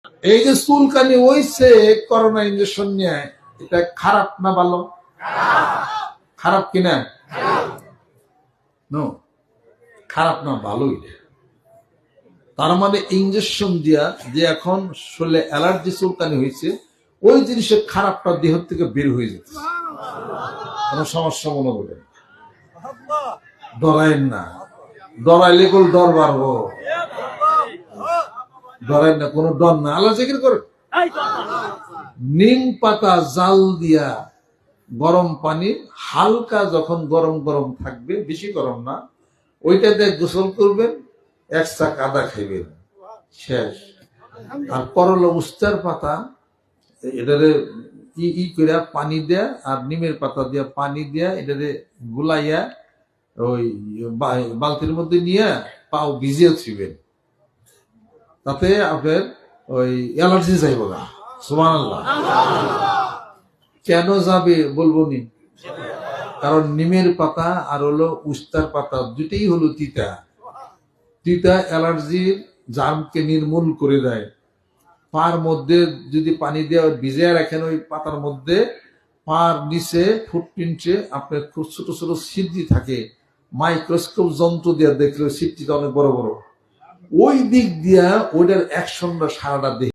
এই যে চুলকানি হইছে করোনা ইঞ্জেকশন নিয়ে, এটা খারাপ না ভালো? খারাপ কিনা? নো, খারাপ না ভালোই। তার মানে ইঞ্জেকশন দিয়া যে এখন শরীরে অ্যালার্জি চুলকানি হয়েছে, ওই জিনিসের খারাপটা দেহ থেকে বের হয়ে যাচ্ছে, কোনো সমস্যা মনে করেন। ডরাইন না, ডরাইলে কোন ডর বাড়বো, ডরাইন না, কোনো ডর না। আল্লাহ জিকির করেন। নিম পাতা জাল দিয়া গরম পানি হালকা যখন গরম গরম থাকবে, বেশি গরম না, ওইটাতে গোসল করবেন, এক চাক আদা খাইবেন, শেষ। আর করলা উস্তার পাতা এটারে ই করে পানি দেয়া আর নিমের পাতা দিয়া পানি দিয়া এটারে গুলাইয়া ওই বালতির মধ্যে নিয়ে পাও ভিজিয়ে ছিবেন, তাতে আপনার ওই অ্যালার্জি যাইব না। সুবহানাল্লাহ। কেন যাবে বলবো নি, কারণ নিমের পাতা আর হলো উস্তার পাতা দুটেই হলো তিতা। তিতা অ্যালার্জির জার্মকে নির্মূল করে দেয়। পার মধ্যে যদি পানি দিয়ে ভিজিয়ে রাখেন ওই পাতার মধ্যে, পার নিচে ফুটপ্রিন্টে আপনার খুব ছোট ছোট ছিদ্রি থাকে, মাইক্রোস্কোপ যন্ত্র দিয়ে দেখলে ছিদ্রিটা অনেক বড় বড়। ওই দিক দিয়া ওইটার অ্যাকশনটা সারাটা দেখে